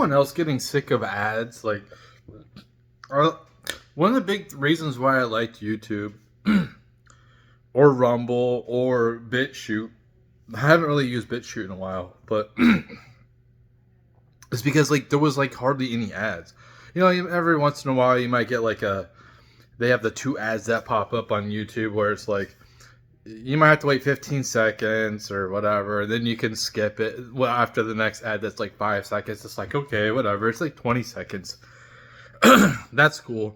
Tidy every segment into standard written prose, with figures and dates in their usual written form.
anyone else getting sick of ads? Like, uh, one of the big reasons why I liked YouTube or Rumble or BitChute, I haven't really used BitChute in a while, but it's because like there was like hardly any ads. You know, every once in a while you might get like they have the two ads that pop up on YouTube where it's like you might have to wait 15 seconds or whatever, then you can skip it. Well, after the next ad that's like 5 seconds, it's like, okay, whatever. It's like 20 seconds. That's cool.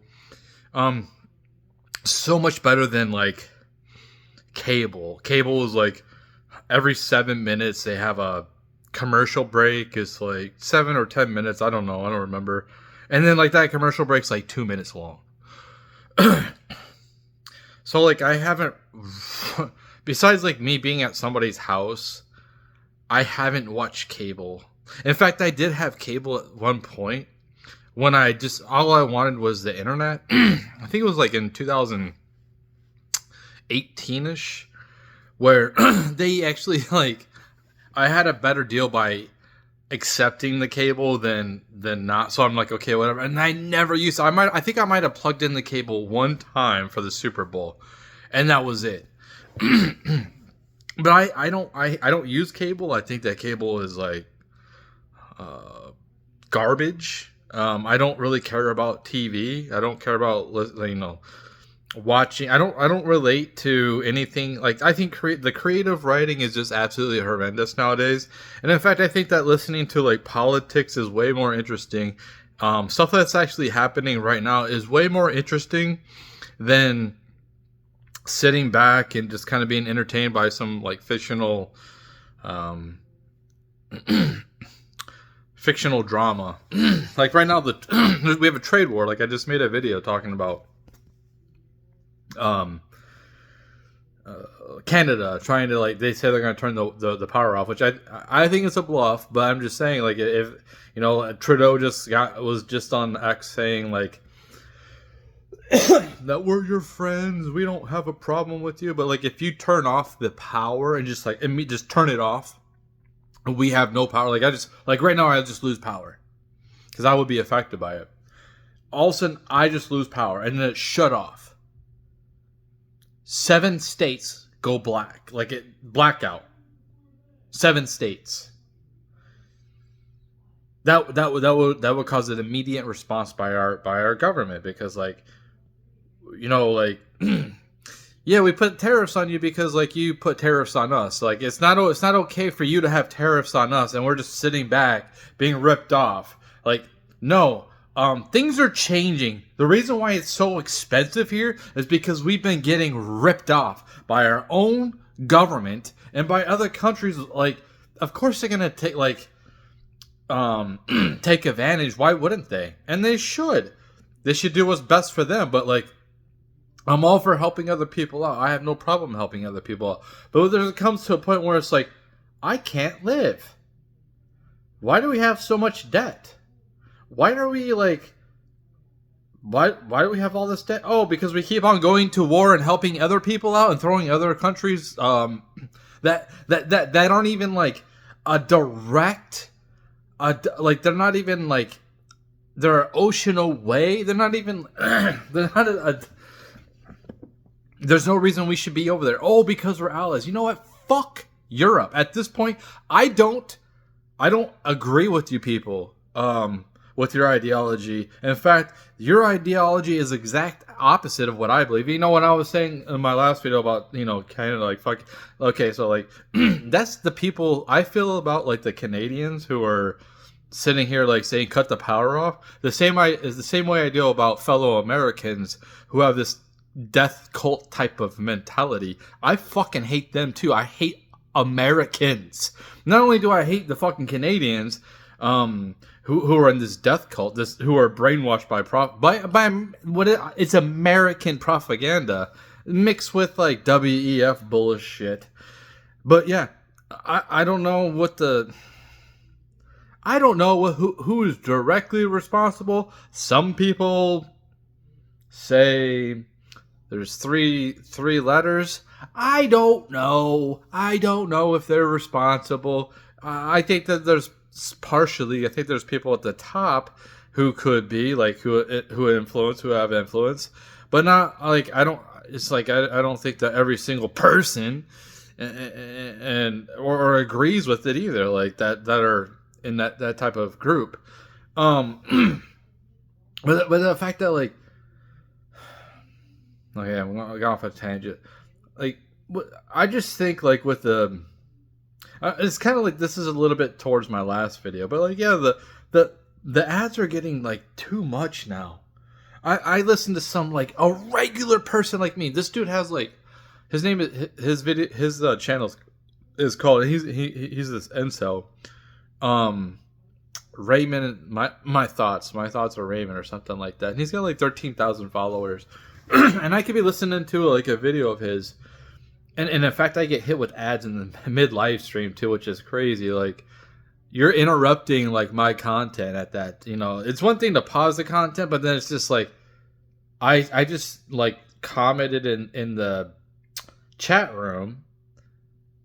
So much better than like cable. Cable is like every 7 minutes they have a commercial break. It's like 7 or 10 minutes. I don't know. I don't remember. And then like that commercial break's like 2 minutes long. So like I haven't, besides like me being at somebody's house, I haven't watched cable. In fact, I did have cable at one point when all I wanted was the internet. I think it was like in 2018ish where they actually like, I had a better deal by accepting the cable than not. So I'm like, okay, whatever. And I never used I think I might have plugged in the cable one time for the Super Bowl, and that was it. But I don't use cable. I think that cable is like garbage. I don't really care about TV. I don't care about watching. I don't relate to anything. Like I think the creative writing is just absolutely horrendous nowadays. And in fact, I think that listening to like politics is way more interesting. Stuff that's actually happening right now is way more interesting than sitting back and just kind of being entertained by some like fictional fictional drama. Like right now we have a trade war. Like I just made a video talking about Canada trying to like, they say they're going to turn the power off, which I think it's a bluff, but I'm just saying like if you know Trudeau was just on X saying like that we're your friends, we don't have a problem with you, but like if you turn off the power and just like just turn it off, we have no power. Like I just like right now I just lose power because I would be affected by it. All of a sudden I just lose power and then it shut off. 7 states go black, like it blackout. 7 states. That would cause an immediate response by our government because like, you know, like yeah, we put tariffs on you because like you put tariffs on us. Like it's not okay for you to have tariffs on us and we're just sitting back being ripped off. Like no. Things are changing. The reason why it's so expensive here is because we've been getting ripped off by our own government and by other countries. Like, of course they're gonna take take advantage. Why wouldn't they? And they should. They should do what's best for them. But like, I'm all for helping other people out. I have no problem helping other people out. But there comes to a point where it's like, I can't live. Why do we have so much debt? Why are we like? Why do we have all this debt? Oh, because we keep on going to war and helping other people out and throwing other countries that aren't even like a direct, like they're not even like they're ocean away. They're not even they're not there's no reason we should be over there. Oh, because we're allies. You know what? Fuck Europe. At this point, I don't agree with you people. With your ideology. In fact, your ideology is exact opposite of what I believe. You know, when I was saying in my last video about, you know, Canada, like, fuck. Okay, so, like, that's the people I feel about, like, the Canadians who are sitting here, like, saying cut the power off. Is the same way I feel about fellow Americans who have this death cult type of mentality. I fucking hate them, too. I hate Americans. Not only do I hate the fucking Canadians, who are in this death cult, who are brainwashed by it's American propaganda mixed with like WEF bullshit. But yeah, I don't know who is directly responsible. Some people say there's three letters. I don't know if they're responsible. I think that there's partially. I think there's people at the top who could be like who influence, who have influence, but not like I don't. It's like I don't think that every single person and or agrees with it either. Like that are in that type of group. But the fact that like, okay, I'm going off a tangent. Like, I just think like with the, it's kind of like this is a little bit towards my last video, but like yeah, the ads are getting like too much now. I listen to some like a regular person like me. This dude has like, his name is his channel is called he's this incel, Raymond. My thoughts are Raymond or something like that. And he's got like 13,000 followers, and I could be listening to like a video of his, and in fact I get hit with ads in the mid live stream too, which is crazy. Like, you're interrupting like my content at that, it's one thing to pause the content, but then it's just like I just like commented in the chat room,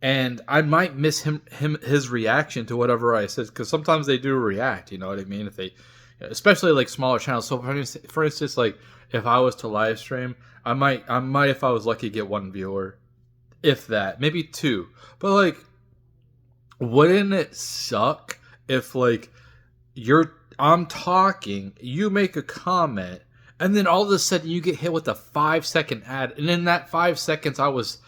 and I might miss his reaction to whatever I said, because sometimes they do react, you know what I mean, if they, especially like smaller channels. So for instance, like if I was to live stream, I might if I was lucky get one viewer, if that, maybe two. But like, wouldn't it suck if like I'm talking, you make a comment, and then all of a sudden you get hit with a 5-second ad, and in that 5 seconds I was,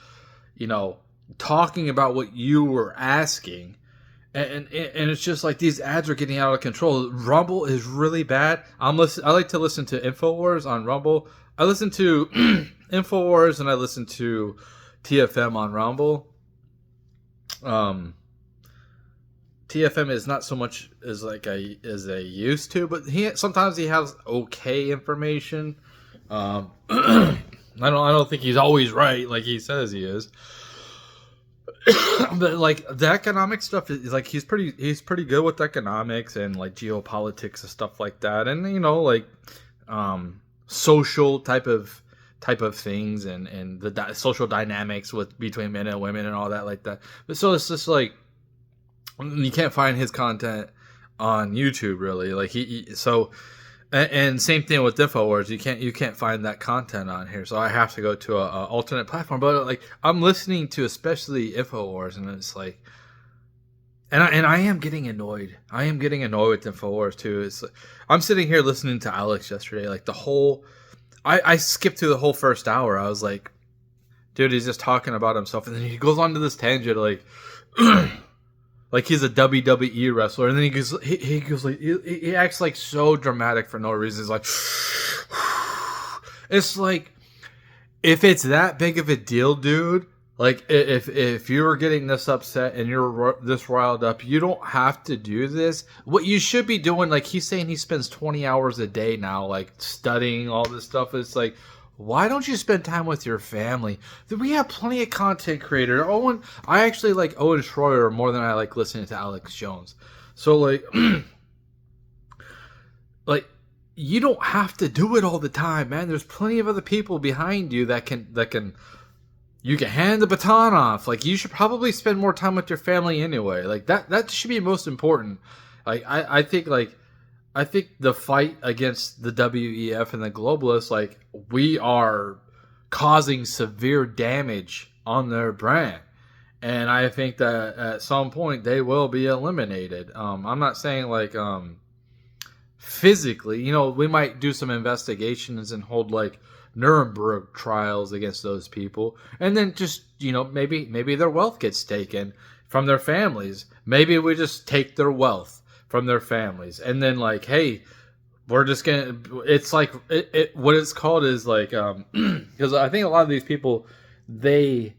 talking about what you were asking, and it's just like these ads are getting out of control. Rumble is really bad. I like to listen to Infowars on Rumble. I listen to Infowars and I listen to TFM on Rumble. TFM is not so much as like as I used to, but sometimes he has okay information. I don't think he's always right like he says he is. But like the economic stuff is like he's pretty good with economics and like geopolitics and stuff like that, and like social type of things and the social dynamics between men and women and all that like that. But so it's just like, you can't find his content on YouTube really. Like and same thing with Infowars. You can't find that content on here. So I have to go to a alternate platform. But like I'm listening to especially Infowars, and it's like, and I am getting annoyed. I am getting annoyed with Infowars too. It's like, I'm sitting here listening to Alex yesterday. Like the whole, I skipped through the whole first hour. I was like, dude, he's just talking about himself, and then he goes on to this tangent like. Like he's a WWE wrestler, and then he goes like he acts like so dramatic for no reason. He's like, it's like, if it's that big of a deal, dude. Like if you were getting this upset and you're this riled up, you don't have to do this. What you should be doing, like he's saying, he spends 20 hours a day now, like studying all this stuff. It's like, why don't you spend time with your family? We have plenty of content creators. I actually like Owen Schroyer more than I like listening to Alex Jones. So like, like you don't have to do it all the time, man. There's plenty of other people behind you that can you can hand the baton off. Like you should probably spend more time with your family anyway. Like that should be most important. Like I think the fight against the WEF and the globalists, like we are causing severe damage on their brand. And I think that at some point they will be eliminated. I'm not saying like physically, we might do some investigations and hold like Nuremberg trials against those people. And then just, maybe their wealth gets taken from their families. Maybe we just take their wealth from their families, and then like, hey, we're just gonna, it's like what it's called is like because I think a lot of these people, they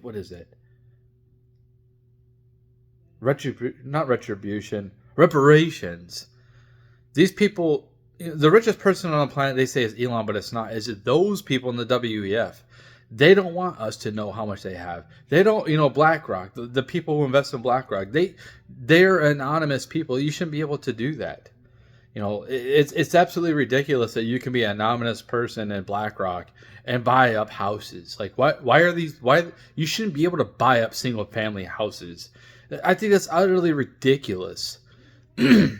what is it, reparations. These people, the richest person on the planet, they say is Elon, but it's not. Is it those people in the WEF? They don't want us to know how much they have. They don't, BlackRock, the people who invest in BlackRock, they're anonymous people. You shouldn't be able to do that. You know, it's absolutely ridiculous that you can be an anonymous person in BlackRock and buy up houses. Like, why are these? Why you shouldn't be able to buy up single family houses? I think that's utterly ridiculous. You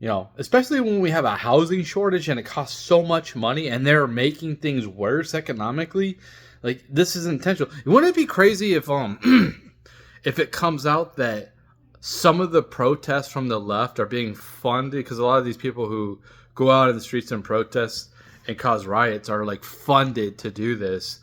know, especially when we have a housing shortage and it costs so much money, and they're making things worse economically. Like, this is intentional. Wouldn't it be crazy if if it comes out that some of the protests from the left are being funded, because a lot of these people who go out in the streets and protest and cause riots are like funded to do this?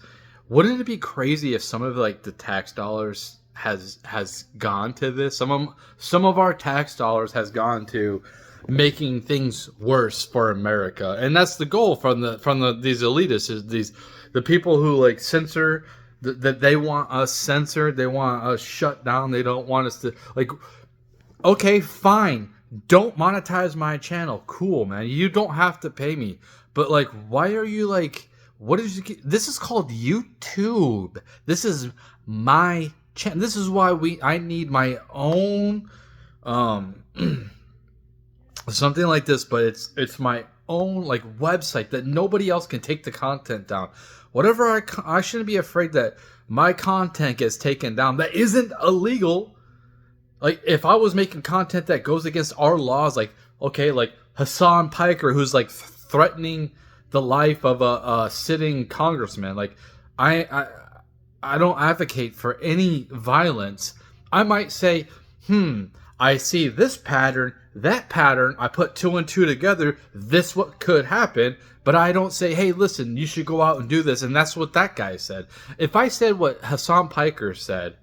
Wouldn't it be crazy if some of like the tax dollars has gone to this? Some of our tax dollars has gone to making things worse for America, and that's the goal from these elitists, is the people who like censor. That they want us censored, they want us shut down, they don't want us to, like, okay, fine, don't monetize my channel, cool, man, you don't have to pay me, but like, why are you like, what did you get? This is called YouTube, this is my channel, this is why I need my own something like this, but it's my own like website that nobody else can take the content down. Whatever, I shouldn't be afraid that my content gets taken down that isn't illegal. Like, if I was making content that goes against our laws, like, okay, like Hassan Piker, who's like threatening the life of a sitting congressman, like, I don't advocate for any violence. I might say, I see this pattern, that pattern, I put two and two together, this what could happen, but I don't say, hey, listen, you should go out and do this, and that's what that guy said. If I said what Hassan Piker said,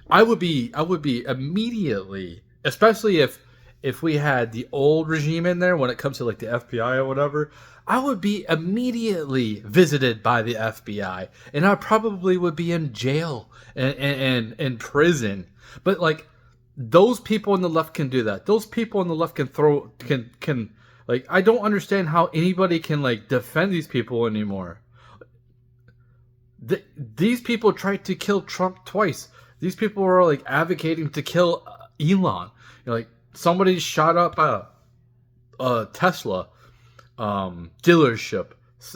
I would be immediately, especially if we had the old regime in there when it comes to like the FBI or whatever, I would be immediately visited by the FBI, and I probably would be in jail and in prison. But like, those people on the left can do that. Those people on the left can like, I don't understand how anybody can like defend these people anymore. These people tried to kill Trump twice. These people are like advocating to kill Elon. You know, like, somebody shot up a Tesla dealership.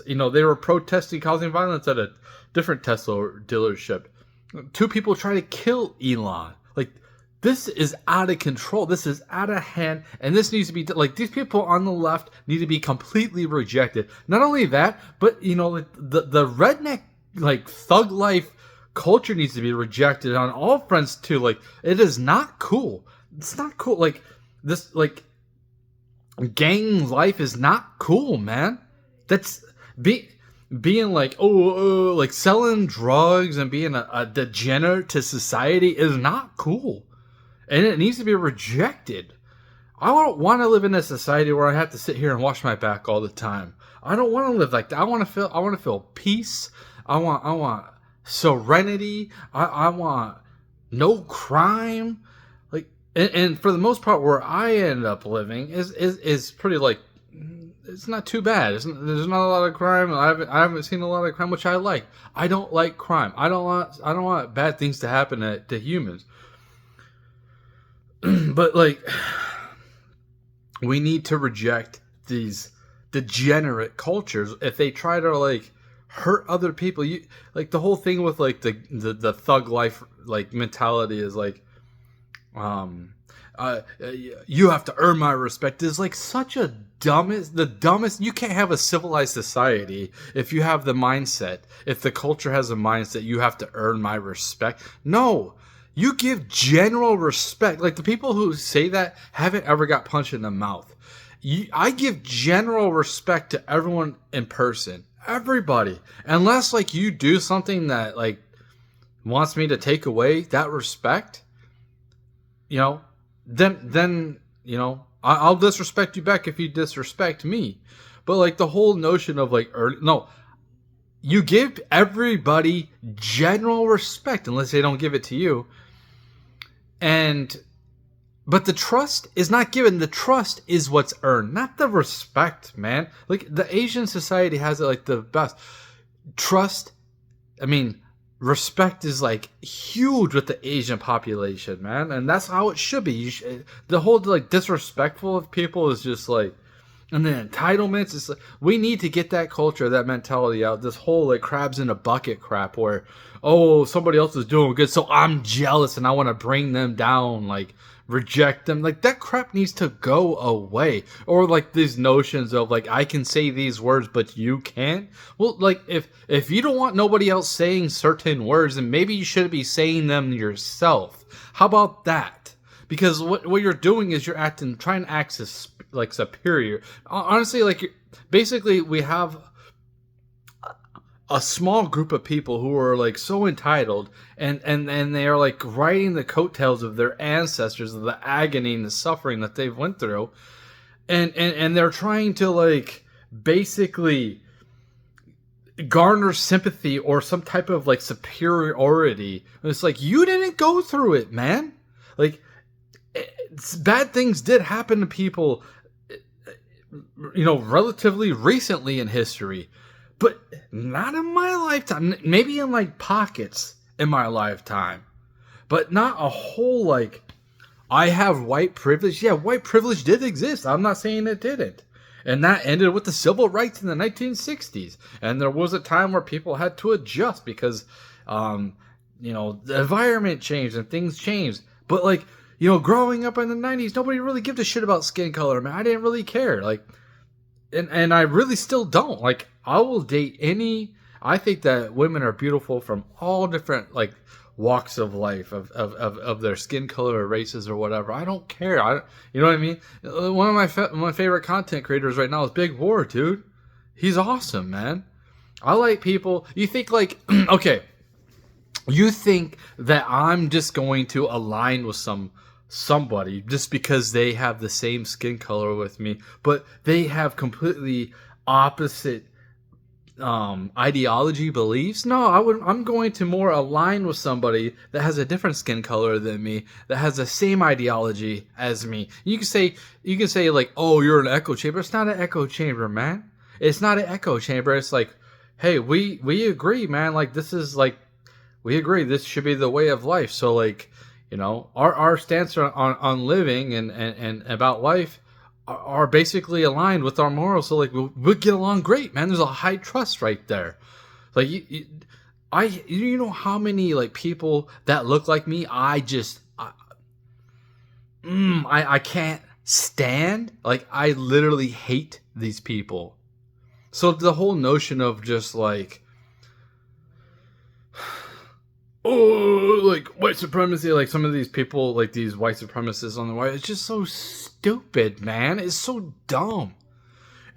You know, they were protesting, causing violence at a different Tesla dealership. Two people try to kill Elon. Like, this is out of control. This is out of hand. And this needs to be, like, these people on the left need to be completely rejected. Not only that, but, you know, the redneck, like, thug life culture needs to be rejected on all fronts, too. Like, it is not cool. It's not cool. Like, this, like, gang life is not cool, man. That's being like, like selling drugs and being a degenerate to society is not cool. And it needs to be rejected. I don't want to live in a society where I have to sit here and wash my back all the time. I don't want to live like that. I want to feel peace. I want serenity. I want no crime. Like, and for the most part, where I end up living is pretty, like, it's not too bad. There's not a lot of crime. I haven't seen a lot of crime, which I like. I don't like crime. I don't want bad things to happen to humans. But, like, we need to reject these degenerate cultures if they try to, like, hurt other people. You, like, the whole thing with, like, the thug life, like, mentality is like, you have to earn my respect is like such the dumbest. You can't have a civilized society if you have the mindset, if the culture has a mindset, you have to earn my respect. No, you give general respect. Like, the people who say that haven't ever got punched in the mouth. I give general respect to everyone in person, everybody, unless, like, you do something that, like, wants me to take away that respect, you know, then you know, I'll disrespect you back if you disrespect me. But, like, the whole notion of, like, no, you give everybody general respect unless they don't give it to you. But the trust is not given. The trust is what's earned, not the respect, man. Like, the Asian society has it, like, the best trust. I mean, respect is like huge with the Asian population, man, and that's how it should be. The whole like disrespectful of people is just like, and then entitlements. It's like, we need to get that culture, that mentality out. This whole like crabs in a bucket crap, where oh somebody else is doing good, so I'm jealous and I want to bring them down, like reject them. Like that crap needs to go away. Or like these notions of like I can say these words but you can't. Well, like if you don't want nobody else saying certain words, then maybe you shouldn't be saying them yourself. How about that? Because what you're doing is you're trying to act like superior. Honestly, like basically we have a small group of people who are like so entitled and they are like riding the coattails of their ancestors, of the agony and the suffering that they've went through, and they're trying to like basically garner sympathy or some type of like superiority. And it's like, you didn't go through it, man. Like bad things did happen to people, you know, relatively recently in history. But not in my lifetime. Maybe in like pockets in my lifetime. But not a whole like, I have white privilege. Yeah, white privilege did exist. I'm not saying it didn't. And that ended with the civil rights in the 1960s. And there was a time where people had to adjust because, you know, the environment changed and things changed. But like, you know, growing up in the 90s, nobody really gives a shit about skin color, man. I didn't really care. Like, and I really still don't. Like, I will date any. I think that women are beautiful from all different like walks of life, of their skin color or races or whatever. I don't care. You know what I mean? One of my favorite content creators right now is Big War, dude. He's awesome, man. I like people. You think like okay, you think that I'm just going to align with somebody just because they have the same skin color with me, but they have completely opposite ideology, beliefs? No, I'm going to more align with somebody that has a different skin color than me, that has the same ideology as me. You can say like, oh, you're an echo chamber. It's not an echo chamber, man. It's not an echo chamber. It's like, hey, we agree, man. Like this is like, we agree this should be the way of life. So like, you know, our stance on living and about life are basically aligned with our morals. So like we'll get along great, man. There's a high trust right there. Like you know how many like people that look like me I can't stand. Like I literally hate these people. So the whole notion of just like, oh, like white supremacy, like some of these people, like these white supremacists on the right, it's just so stupid, man. It's so dumb.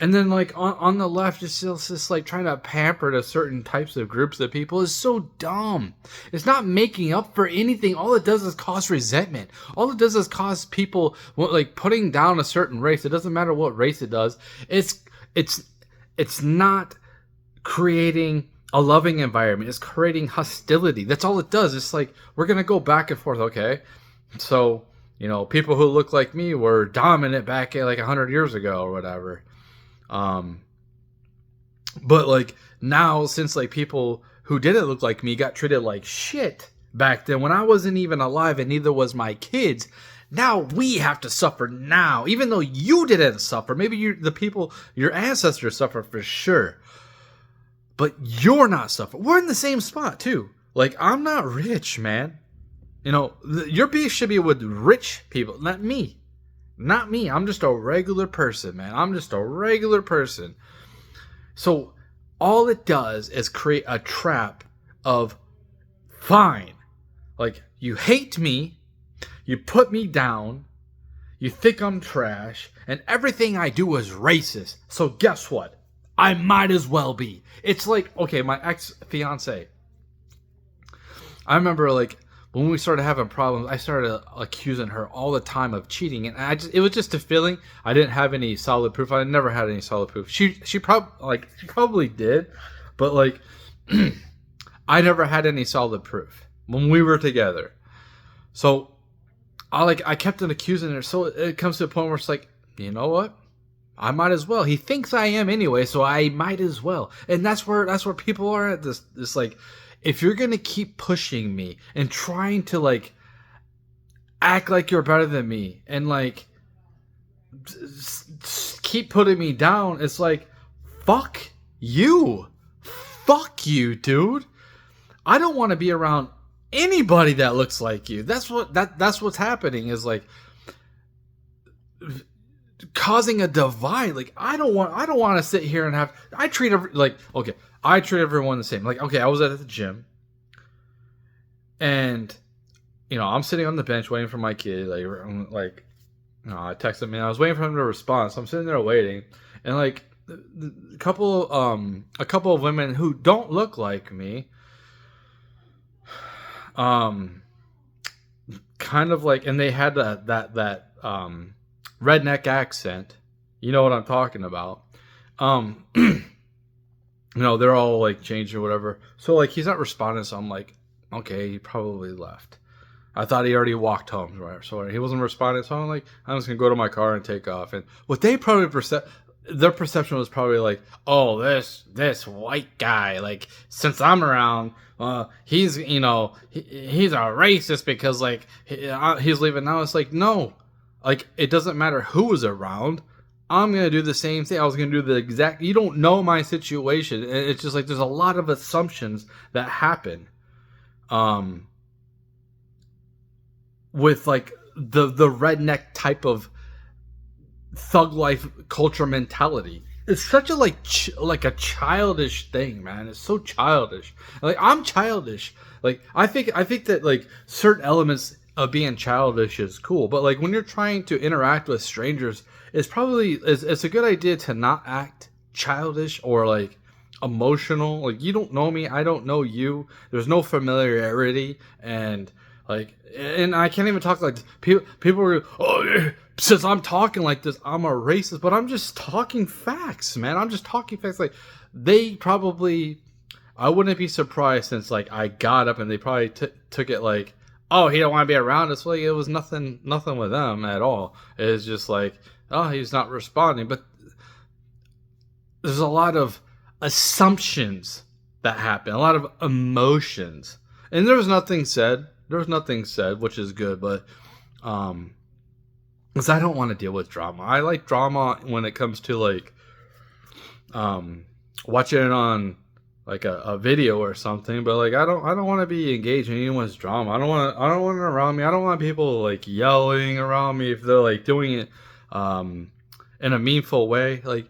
And then like on the left, it's just like trying to pamper to certain types of groups of people is so dumb. It's not making up for anything. All it does is cause resentment. All it does is cause people like putting down a certain race. It doesn't matter what race it does. It's not creating a loving environment. It's creating hostility. That's all it does. It's like, we're going to go back and forth. Okay. So, you know, people who look like me were dominant back like 100 years ago or whatever. But like now, since like people who didn't look like me got treated like shit back then when I wasn't even alive and neither was my kids, now we have to suffer now, even though you didn't suffer. Maybe your ancestors suffered for sure. But you're not suffering. We're in the same spot, too. Like, I'm not rich, man. You know, your beef should be with rich people, not me. Not me. I'm just a regular person, man. I'm just a regular person. So, all it does is create a trap of, fine. Like, you hate me. You put me down. You think I'm trash. And everything I do is racist. So, guess what? I might as well be. It's like, okay, my ex-fiance. I remember, like, when we started having problems, I started accusing her all the time of cheating, and it was just a feeling. I didn't have any solid proof. I never had any solid proof. She probably did, but like, I never had any solid proof when we were together. So, I kept on accusing her. So it comes to a point where it's like, you know what? I might as well. He thinks I am anyway, so I might as well. And that's where people are at this like, if you're gonna keep pushing me and trying to like act like you're better than me and like keep putting me down, it's like, fuck you. Fuck you, dude. I don't want to be around anybody that looks like you. That's what's happening, is like causing a divide. Like I don't want to sit here and I treat everyone the same. Like, okay, I was at the gym and I'm sitting on the bench waiting for my kid. I texted him and I was waiting for him to respond. So I'm sitting there waiting, and like a couple of women who don't look like me, kind of like, and they had that redneck accent. You know what I'm talking about. They're all like changed or whatever. So like he's not responding. So I'm like, okay, he probably left. I thought he already walked home, right? So he wasn't responding. So I'm like, I'm just gonna go to my car and take off. And what they probably their perception was probably like, oh, this white guy, like since I'm around, he's he's a racist because like he's leaving. Now it's like, no, like it doesn't matter who was around. I'm gonna do the same thing. I was gonna do the exact. You don't know my situation. It's just like there's a lot of assumptions that happen. With like the redneck type of thug life culture mentality. It's such a like a childish thing, man. It's so childish. Like I'm childish. Like I think that like certain elements of being childish is cool, but like when you're trying to interact with strangers, it's a good idea to not act childish or like emotional. Like you don't know me, I don't know you. There's no familiarity, and I can't even talk like this. People are, oh, since I'm talking like this, I'm a racist, but I'm just talking facts, man. I'm just talking facts. Like they probably, I wouldn't be surprised since like I got up and they probably took it like, oh, he don't want to be around us. Like it was nothing with them at all. It was just like, oh, he's not responding. But there's a lot of assumptions that happen, a lot of emotions, and there was nothing said. Which is good, but because I don't want to deal with drama. I like drama when it comes to like watching it on like a video or something, but like I don't want to be engaged in anyone's drama. I don't want it around me. I don't want people like yelling around me if they're like doing it in a meaningful way. Like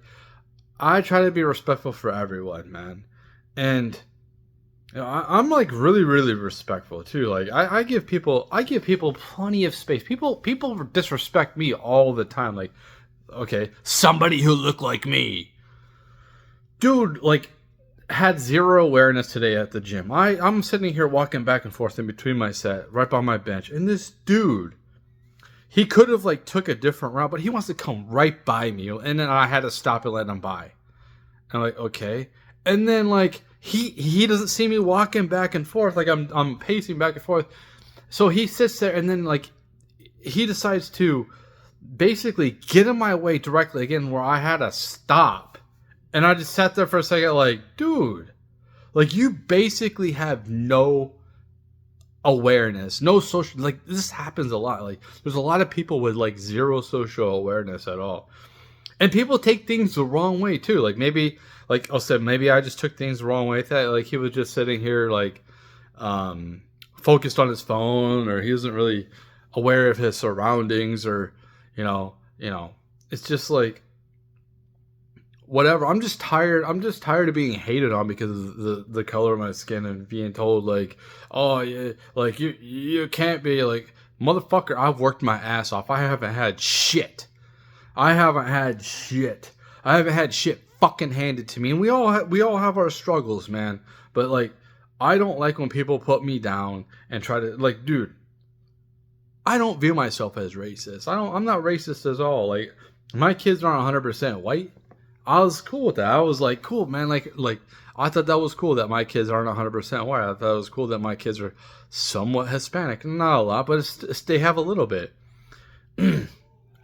I try to be respectful for everyone, man, and I'm like really, really respectful too. Like I give people plenty of space. People disrespect me all the time. Like, okay, somebody who looked like me, dude, like had zero awareness today at the gym. I'm sitting here walking back and forth in between my set, right by my bench, and this dude, he could have like took a different route, but he wants to come right by me, and then I had to stop and let him by. And I'm like, okay, and then like. He doesn't see me walking back and forth, like I'm pacing back and forth. So he sits there and then like he decides to basically get in my way directly again where I had to stop. And I just sat there for a second like, dude, like you basically have no awareness, no social, like this happens a lot. Like there's a lot of people with like zero social awareness at all. And people take things the wrong way too. Like maybe, like I said, maybe I just took things the wrong way. That like he was just sitting here like focused on his phone, or he wasn't really aware of his surroundings, or you know, it's just like whatever. I'm just tired of being hated on because of the color of my skin and being told like, oh yeah, like you can't be like, motherfucker. I've worked my ass off. I haven't had shit fucking handed to me, and we all have our struggles, man. But like, I don't like when people put me down and try to like, dude, I don't view myself as racist. I'm not racist at all. Like, my kids aren't 100% white. I was cool with that. I was like, cool, man. Like I thought that was cool that my kids aren't 100% white. I thought it was cool that my kids are somewhat Hispanic, not a lot, but they have a little bit.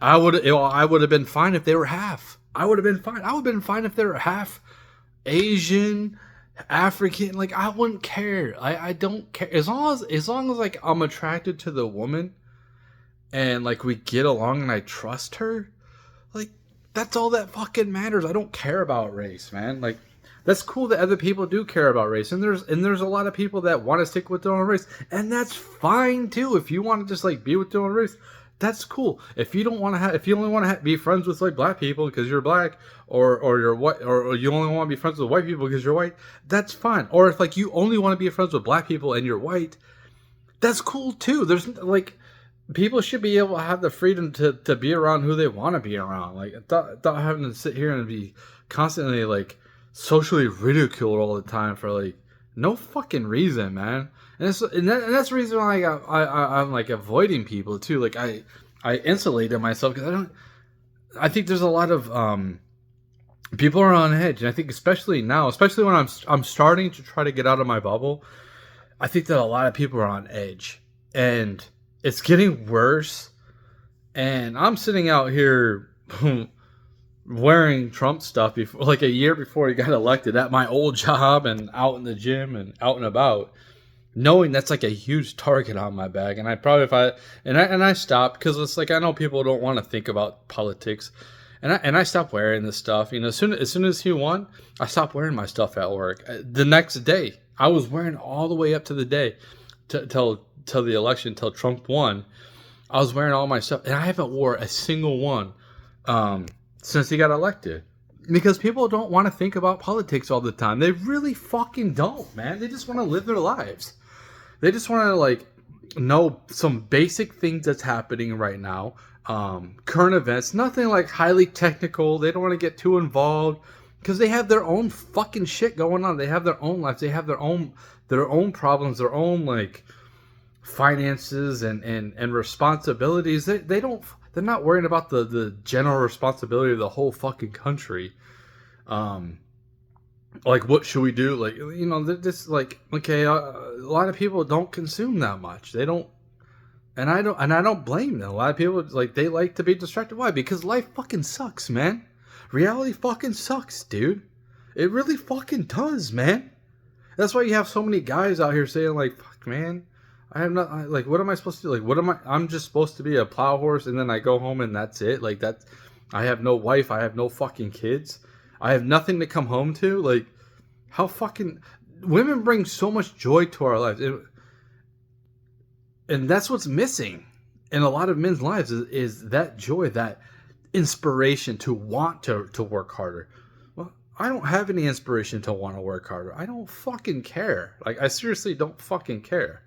I would have been fine if they were half. I would have been fine. I would have been fine if they were half Asian, African, like I wouldn't care. I don't care as long as like I'm attracted to the woman and like we get along and I trust her. Like that's all that fucking matters. I don't care about race, man. Like that's cool that other people do care about race, and there's a lot of people that want to stick with their own race, and that's fine too. If you want to just like be with your own race, that's cool. If you don't want to have, if you only want to be friends with like black people because you're black, or you're white, or you only want to be friends with white people because you're white, that's fine. Or if like you only want to be friends with black people and you're white, that's cool too. There's like people should be able to have the freedom to be around who they want to be around. Like without having to sit here and be constantly like socially ridiculed all the time for like no fucking reason, man. And that's the reason why I'm like avoiding people too. Like I insulated myself because I think there's a lot of people are on edge, and I think especially now, especially when I'm starting to try to get out of my bubble, I think that a lot of people are on edge, and it's getting worse. And I'm sitting out here wearing Trump stuff before, like a year before he got elected, at my old job and out in the gym and out and about, knowing that's like a huge target on my back. And I probably I stopped because it's like I know people don't want to think about politics, and I stopped wearing this stuff. You know, as soon as he won, I stopped wearing my stuff at work. The next day, I was wearing all the way up to the day till the election, till Trump won. I was wearing all my stuff, and I haven't wore a single one since he got elected. Because people don't want to think about politics all the time. They really fucking don't, man. They just want to live their lives. They just want to like know some basic things that's happening right now. Current events, nothing like highly technical. They don't want to get too involved because they have their own fucking shit going on. They have their own lives. They have their own problems, their own like finances and responsibilities. They're not worrying about the general responsibility of the whole fucking country. Like what should we do? Like, you know, this like, okay, a lot of people don't consume that much. They don't, and I don't blame them. A lot of people like they like to be distracted. Why? Because life fucking sucks, man. Reality fucking sucks, dude. It really fucking does, man. That's why you have so many guys out here saying like, fuck, man. Like, what am I supposed to do? Like, I'm just supposed to be a plow horse and then I go home and that's it? Like, I have no wife. I have no fucking kids. I have nothing to come home to. Like, how fucking... Women bring so much joy to our lives. And that's what's missing in a lot of men's lives is that joy, that inspiration to want to work harder. Well, I don't have any inspiration to want to work harder. I don't fucking care. Like, I seriously don't fucking care.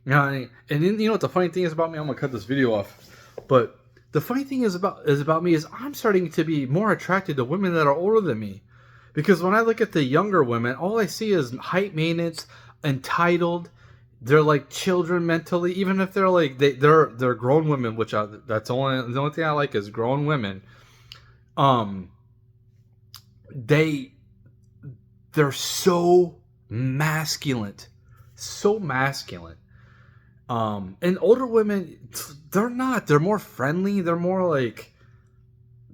You know, and then, you know what the funny thing is about me? I'm gonna cut this video off, but the funny thing is about me is I'm starting to be more attracted to women that are older than me, because when I look at the younger women, all I see is height maintenance, entitled. They're like children mentally, even if they're like they're grown women, which that's the only thing I like is grown women. They're so masculine, so masculine. And older women, they're not. They're more friendly. They're more like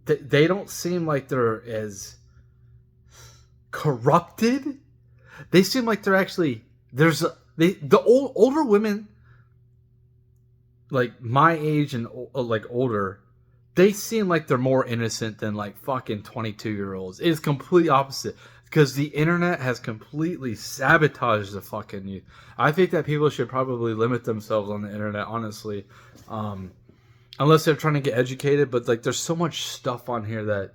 they don't seem like they're as corrupted. They seem like they're actually older women like my age and like older. They seem like they're more innocent than like fucking 22-year-olds. It is completely opposite. Because the internet has completely sabotaged the fucking youth. I think that people should probably limit themselves on the internet, honestly. Unless they're trying to get educated. But like, there's so much stuff on here that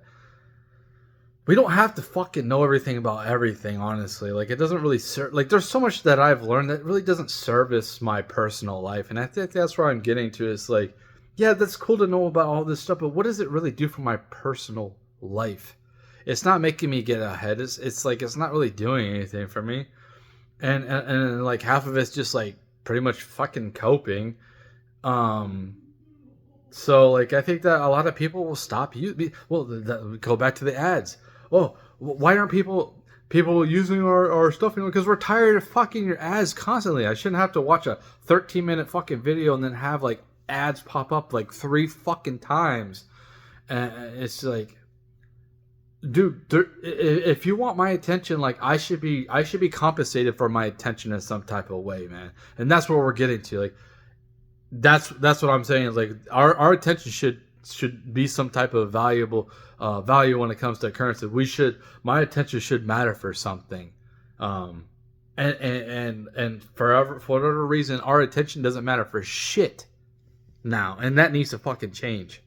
we don't have to fucking know everything about everything, honestly. Like, it doesn't really serve... Like, there's so much that I've learned that really doesn't service my personal life. And I think that's where I'm getting to. Is like, yeah, that's cool to know about all this stuff. But what does it really do for my personal life? It's not making me get ahead. It's like it's not really doing anything for me, and like half of it's just like pretty much fucking coping. So like I think that a lot of people will stop go back to the ads. Oh, why aren't people using our stuff? You know, because we're tired of fucking your ads constantly. I shouldn't have to watch a 13-minute fucking video and then have like ads pop up like 3 fucking times, and it's like. dude, if you want my attention, like I should be compensated for my attention in some type of way, man. And that's what we're getting to. Like that's what I'm saying is like our attention should be some type of value when it comes to currency. My attention should matter for something. Um, and forever for whatever reason, our attention doesn't matter for shit now, and that needs to fucking change.